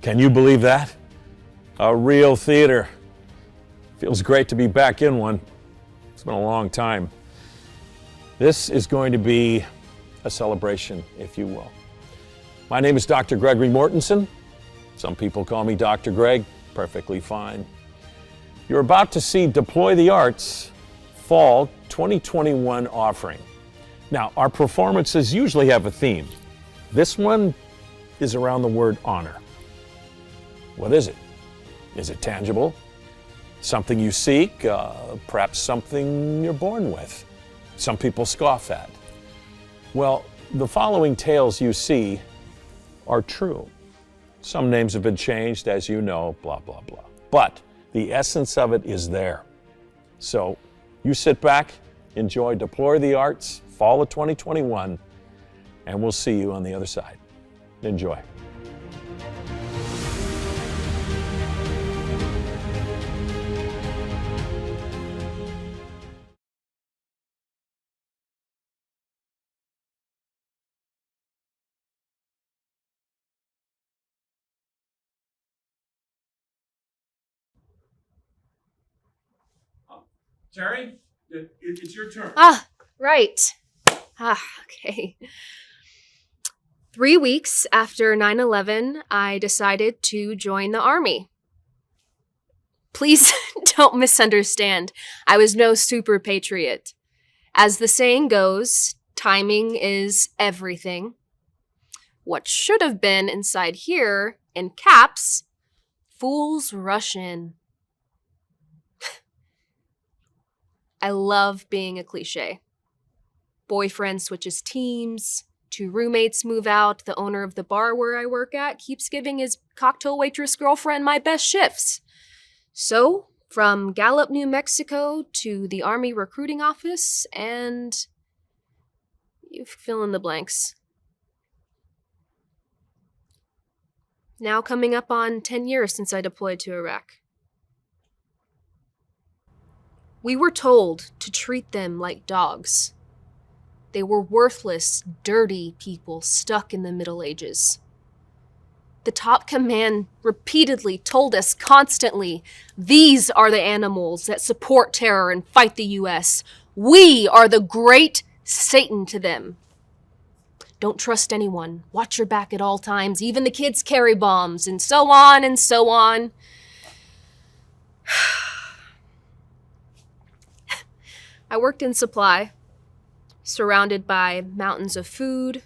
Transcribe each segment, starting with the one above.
Can you believe that? A real theater. Feels great to be back in one. It's been a long time. This is going to be a celebration, if you will. My name is Dr. Gregory Mortensen. Some people call me Dr. Greg, perfectly fine. You're about to see Deploy the Arts Fall 2021 offering. Now, our performances usually have a theme. This one is around the word honor. What is it? Is it tangible? Something you seek? Perhaps something you're born with? Some people scoff at. Well, the following tales you see are true. Some names have been changed, as you know, blah, blah, blah. But the essence of it is there. So you sit back, enjoy Deploy the Arts, Fall of 2021, and we'll see you on the other side. Enjoy. Terry, it's your turn. Right. Okay. 3 weeks after 9/11, I decided to join the Army. Please don't misunderstand. I was no super patriot. As the saying goes, timing is everything. What should have been inside here, in caps, fools rush in. I love being a cliche. Boyfriend switches teams, 2 roommates move out, the owner of the bar where I work at keeps giving his cocktail waitress girlfriend my best shifts. So, from Gallup, New Mexico to the Army recruiting office, and you fill in the blanks. Now coming up on 10 years since I deployed to Iraq. We were told to treat them like dogs. They were worthless, dirty people stuck in the Middle Ages. The top command repeatedly told us constantly, these are the animals that support terror and fight the US. We are the great Satan to them. Don't trust anyone. Watch your back at all times. Even the kids carry bombs, and so on and so on. I worked in supply, surrounded by mountains of food,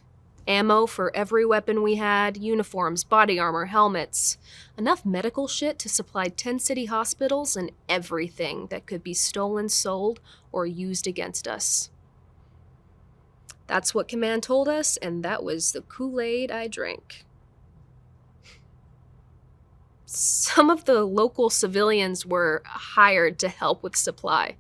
ammo for every weapon we had, uniforms, body armor, helmets, enough medical shit to supply 10 city hospitals and everything that could be stolen, sold, or used against us. That's what command told us, and that was the Kool-Aid I drank. Some of the local civilians were hired to help with supply.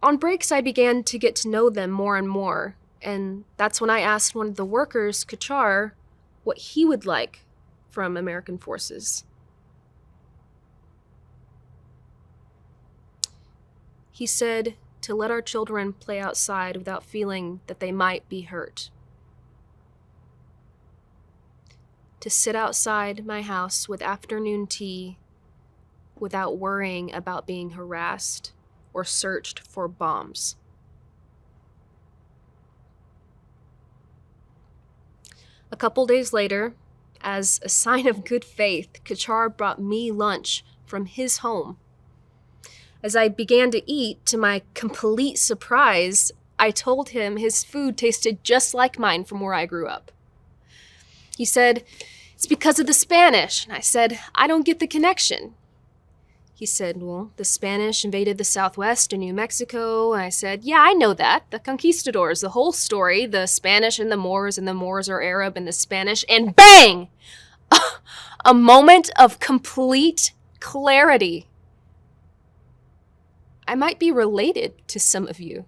On breaks, I began to get to know them more and more, and that's when I asked one of the workers, Kachar, what he would like from American forces. He said to let our children play outside without feeling that they might be hurt. To sit outside my house with afternoon tea without worrying about being harassed or searched for bombs. A couple days later, as a sign of good faith, Kachar brought me lunch from his home. As I began to eat, to my complete surprise, I told him his food tasted just like mine from where I grew up. He said, "It's because of the Spanish." And I said, "I don't get the connection." He said, "Well, the Spanish invaded the Southwest and New Mexico." And I said, "Yeah, I know that. The conquistadors, the whole story, the Spanish and the Moors are Arab and the Spanish." And bang! A moment of complete clarity. I might be related to some of you.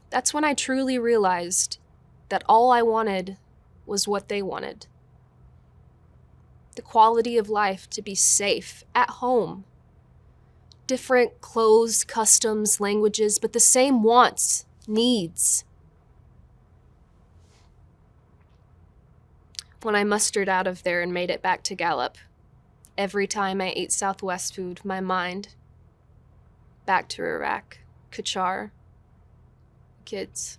That's when I truly realized that all I wanted was what they wanted. The quality of life to be safe, at home. Different clothes, customs, languages, but the same wants, needs, when I mustered out of there and made it back to Gallup. Every time I ate Southwest food, my mind back to Iraq, Kachar, kids.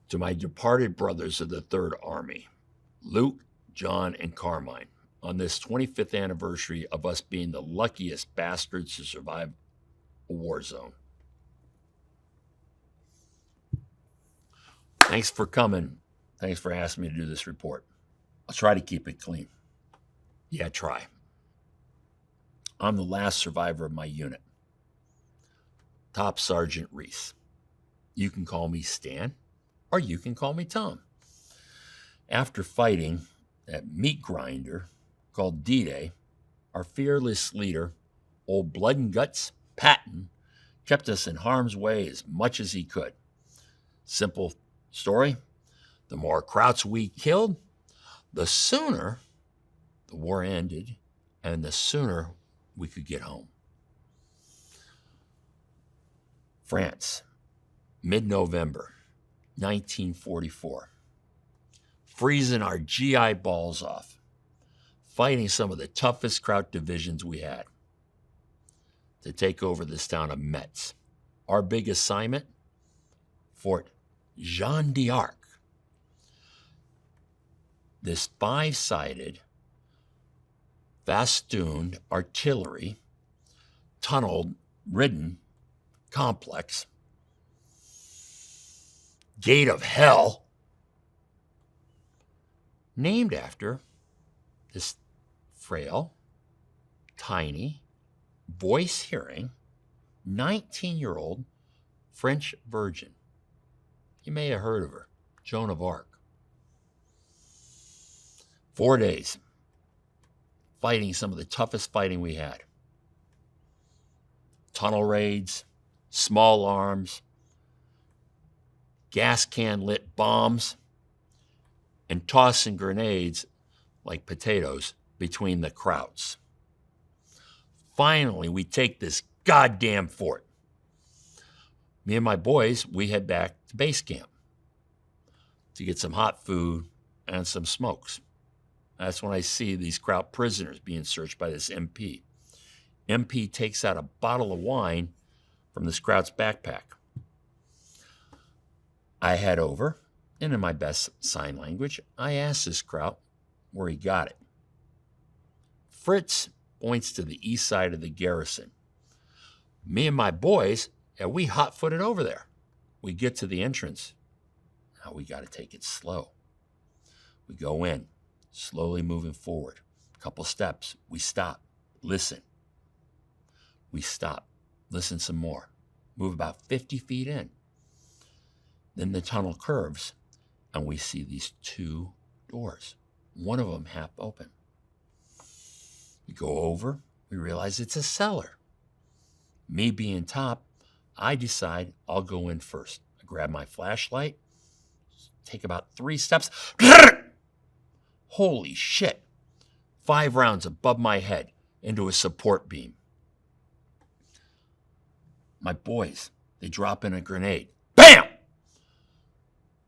To my departed brothers of the Third Army, Luke, John, and Carmine, on this 25th anniversary of us being the luckiest bastards to survive a war zone. Thanks for coming. Thanks for asking me to do this report. I'll try to keep it clean. Yeah, try. I'm the last survivor of my unit. Top Sergeant Reese. You can call me Stan, or you can call me Tom. After fighting that meat grinder called D-Day, our fearless leader, old Blood and Guts Patton, kept us in harm's way as much as he could. Simple story, the more Krauts we killed, the sooner the war ended and the sooner we could get home. France, mid-November, 1944. Freezing our GI balls off, fighting some of the toughest Kraut divisions we had to take over this town of Metz. Our big assignment, Fort Jean d'Arc. This 5-sided, festooned artillery, tunnel-ridden complex, gate of hell, named after this frail, tiny, voice-hearing, 19-year-old French virgin. You may have heard of her, Joan of Arc. 4 days, fighting some of the toughest fighting we had. Tunnel raids, small arms, gas can lit bombs, and tossing grenades like potatoes between the Krauts. Finally, we take this goddamn fort. Me and my boys, we head back to base camp to get some hot food and some smokes. That's when I see these Kraut prisoners being searched by this MP. MP takes out a bottle of wine from this Kraut's backpack. I head over, and in my best sign language, I ask this Kraut where he got it. Fritz points to the east side of the garrison. Me and my boys, we hot-footed over there. We get to the entrance. Now we got to take it slow. We go in, slowly moving forward. A couple steps. We stop. Listen. We stop. Listen some more. Move about 50 feet in. Then the tunnel curves, and we see these 2 doors. One of them half open. We go over. We realize it's a cellar. Me being top, I decide I'll go in first. I grab my flashlight, take about 3 steps. Holy shit. 5 rounds above my head into a support beam. My boys, they drop in a grenade. Bam!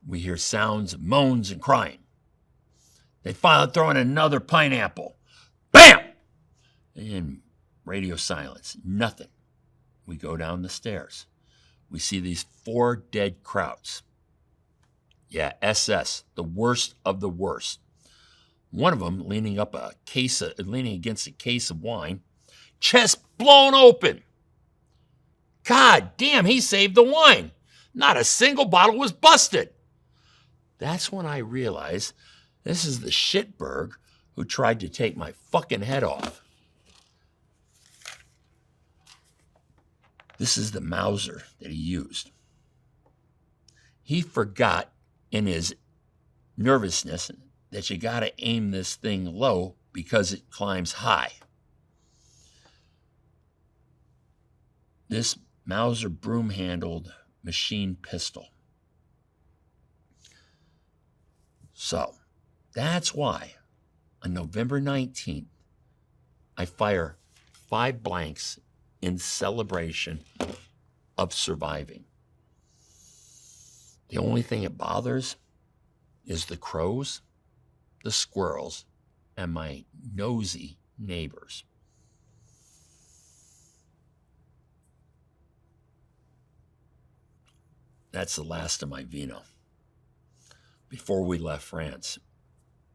We hear sounds of moans and crying. They finally throw in another pineapple. Bam! And radio silence. Nothing. We go down the stairs. We see these 4 dead Krauts. Yeah, SS, the worst of the worst. One of them leaning against a case of wine, chest blown open. God damn, he saved the wine. Not a single bottle was busted. That's when I realized this is the shitberg who tried to take my fucking head off. This is the Mauser that he used. He forgot in his nervousness that you got to aim this thing low because it climbs high. This Mauser broom-handled machine pistol. So, that's why On November 19th, I fire 5 blanks in celebration of surviving. The only thing that bothers is the crows, the squirrels, and my nosy neighbors. That's the last of my vino. Before we left France,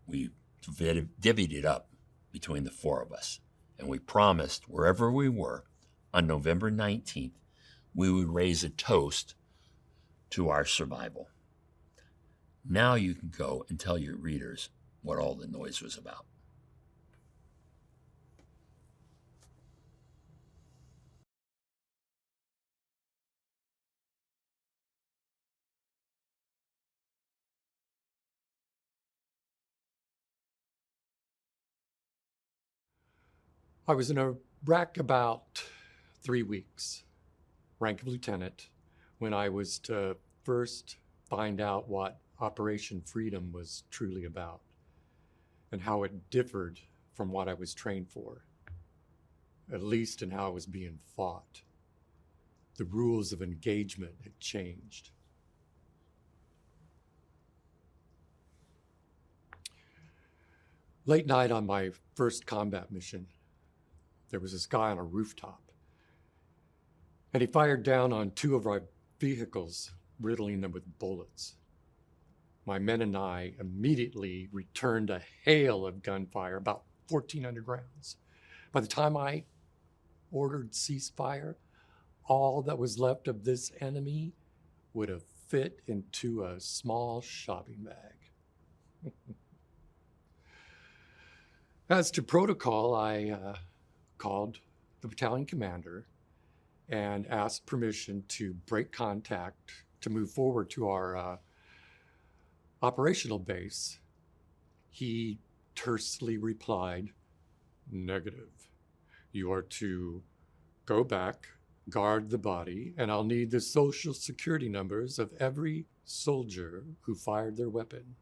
we divvied it up between the 4 of us, and we promised wherever we were on November 19th, we would raise a toast to our survival. Now you can go and tell your readers what all the noise was about. I was in Iraq about 3 weeks, rank of lieutenant, when I was to first find out what Operation Freedom was truly about and how it differed from what I was trained for, at least in how it was being fought. The rules of engagement had changed. Late night on my first combat mission, there was this guy on a rooftop, and he fired down on 2 of our vehicles, riddling them with bullets. My men and I immediately returned a hail of gunfire, about 1,400 rounds. By the time I ordered ceasefire, all that was left of this enemy would have fit into a small shopping bag. As to protocol, I called the battalion commander and asked permission to break contact to move forward to our operational base. He tersely replied, "Negative. You are to go back, guard the body, and I'll need the social security numbers of every soldier who fired their weapon."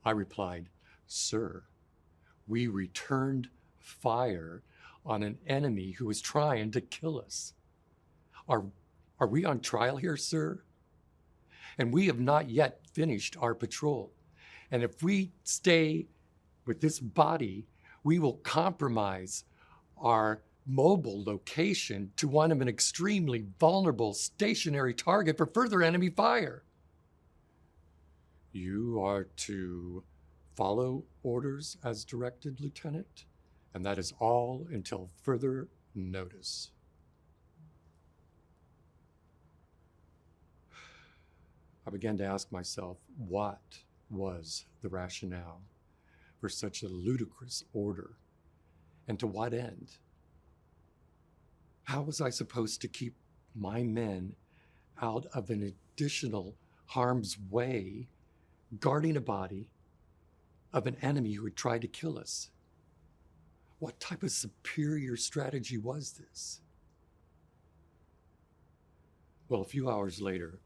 I replied, "Sir, we returned fire on an enemy who was trying to kill us. Are we on trial here, sir? And we have not yet finished our patrol. And if we stay with this body, we will compromise our mobile location to one of an extremely vulnerable stationary target for further enemy fire. You are to follow orders as directed, Lieutenant, and that is all until further notice." I began to ask myself, what was the rationale for such a ludicrous order, and to what end? How was I supposed to keep my men out of an additional harm's way, guarding a body of an enemy who had tried to kill us? What type of superior strategy was this? Well, a few hours later,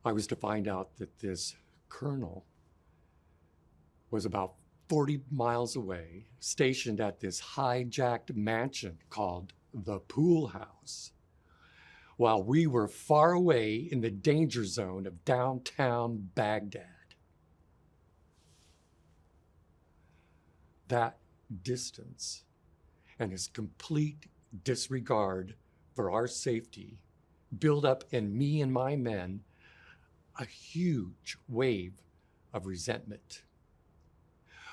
I was to find out that this colonel was about 40 miles away, stationed at this hijacked mansion called the Pool House, while we were far away in the danger zone of downtown Baghdad. That distance and his complete disregard for our safety built up in me and my men a huge wave of resentment.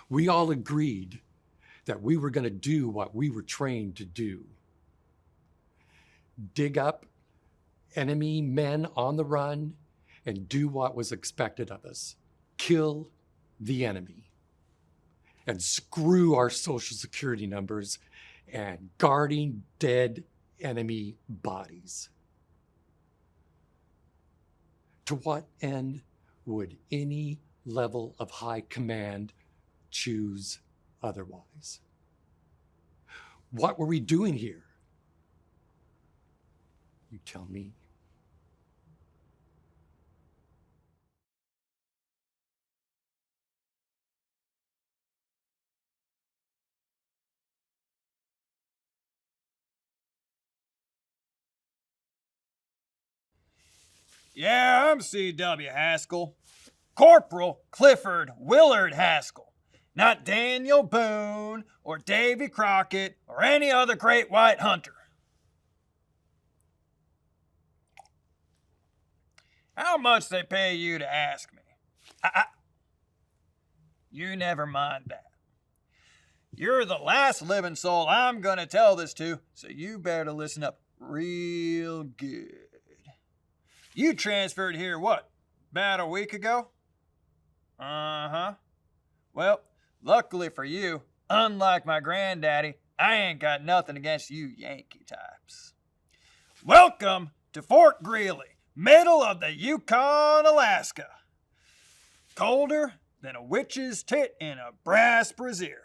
We all agreed that we were going to do what we were trained to do: dig up enemy men on the run and do what was expected of us: kill the enemy and screw our social security numbers and guarding dead enemy bodies. To what end would any level of high command choose otherwise? What were we doing here? You tell me. Yeah, I'm C.W. Haskell. Corporal Clifford Willard Haskell. Not Daniel Boone or Davy Crockett or any other great white hunter. How much they pay you to ask me? You never mind that. You're the last living soul I'm going to tell this to, so you better listen up real good. You transferred here, what, about a week ago? Uh-huh. Well, luckily for you, unlike my granddaddy, I ain't got nothing against you Yankee types. Welcome to Fort Greely, middle of the Yukon, Alaska. Colder than a witch's tit in a brass brassiere.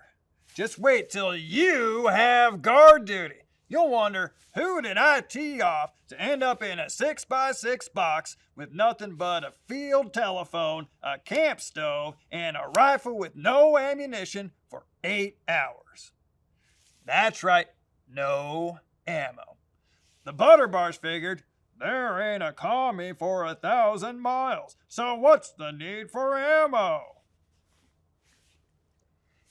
Just wait till you have guard duty. You'll wonder, who did I tee off to end up in a 6x6 box with nothing but a field telephone, a camp stove, and a rifle with no ammunition for 8 hours? That's right, no ammo. The Butterbars figured, there ain't a commie for 1,000 miles, so what's the need for ammo?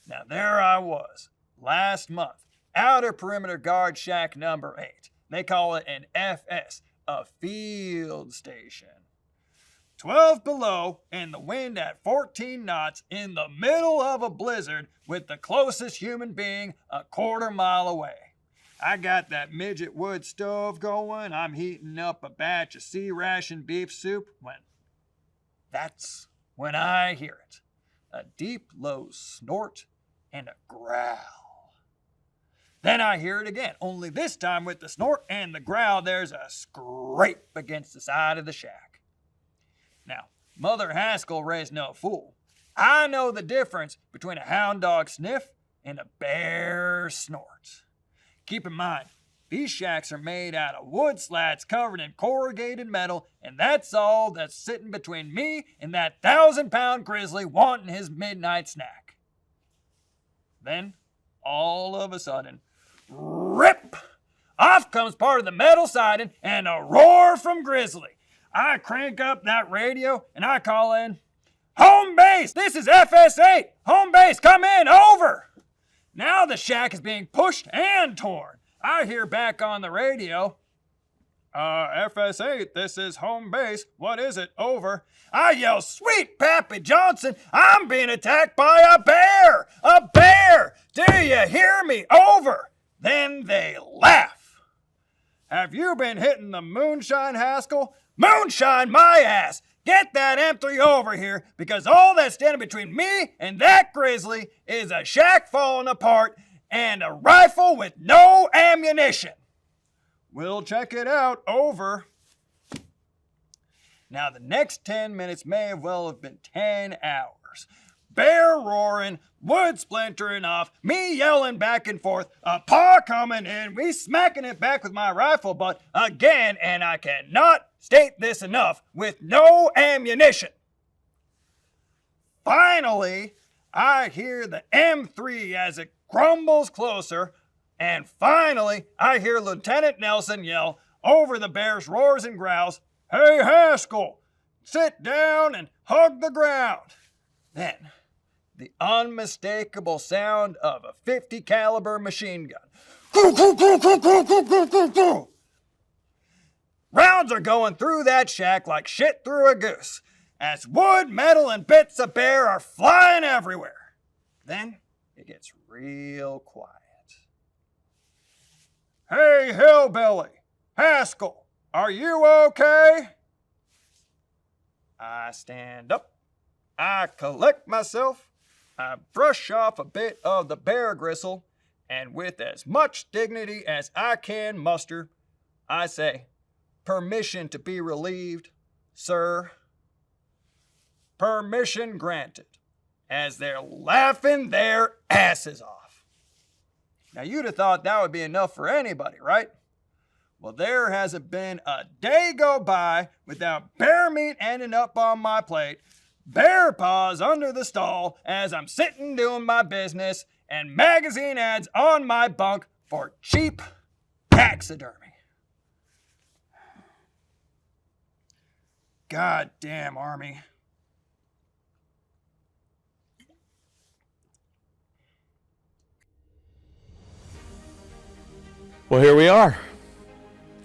Now there I was, last month, Outer Perimeter Guard Shack number 8. They call it an FS, a field station. 12 below and the wind at 14 knots in the middle of a blizzard with the closest human being a quarter mile away. I got that midget wood stove going. I'm heating up a batch of sea ration beef soup that's when I hear it. A deep, low snort and a growl. Then I hear it again, only this time with the snort and the growl, there's a scrape against the side of the shack. Now, Mother Haskell raised no fool. I know the difference between a hound dog sniff and a bear snort. Keep in mind, these shacks are made out of wood slats covered in corrugated metal, and that's all that's sitting between me and that 1,000-pound grizzly wanting his midnight snack. Then, all of a sudden, rip! Off comes part of the metal siding and a roar from Grizzly. I crank up that radio and I call in, home base, this is FS8. Home base, come in, over. Now the shack is being pushed and torn. I hear back on the radio, FS8, this is home base. What is it? Over. I yell, sweet Pappy Johnson, I'm being attacked by a bear! A bear! Do you hear me? Over. Then they laugh. Have you been hitting the moonshine, Haskell? Moonshine my ass! Get that M3 over here, because all that's standing between me and that grizzly is a shack falling apart and a rifle with no ammunition. We'll check it out. Over. Now, the next 10 minutes may well have been 10 hours. Bear roaring, wood splintering off, me yelling back and forth, a paw coming in, me smacking it back with my rifle butt again, and I cannot state this enough, with no ammunition. Finally, I hear the M3 as it grumbles closer, and finally, I hear Lieutenant Nelson yell over the bear's roars and growls, hey Haskell, sit down and hug the ground. Then, the unmistakable sound of a 50 caliber machine gun. Rounds are going through that shack like shit through a goose, as wood, metal, and bits of bear are flying everywhere. Then it gets real quiet. Hey, hillbilly, Haskell, are you okay? I stand up. I collect myself. I brush off a bit of the bear gristle, and with as much dignity as I can muster, I say, permission to be relieved, sir. Permission granted, as they're laughing their asses off. Now, you'd have thought that would be enough for anybody, right? Well, there hasn't been a day go by without bear meat ending up on my plate, bear paws under the stall as I'm sitting doing my business, and magazine ads on my bunk for cheap taxidermy. goddamn Army. Well, here we are.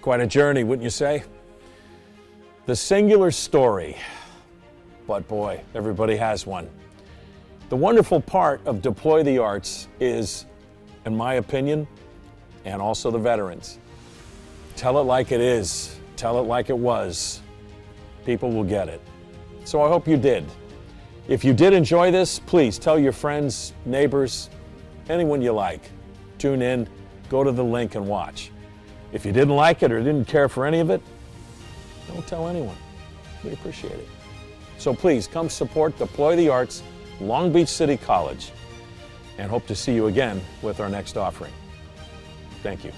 Quite a journey, wouldn't you say? The singular story. But boy, everybody has one. The wonderful part of Deploy the Arts is, in my opinion, and also the veterans, tell it like it is, tell it like it was. People will get it. So I hope you did. If you did enjoy this, please tell your friends, neighbors, anyone you like. Tune in, go to the link and watch. If you didn't like it or didn't care for any of it, don't tell anyone. We appreciate it. So please come support Deploy the Arts, Long Beach City College, and hope to see you again with our next offering. Thank you.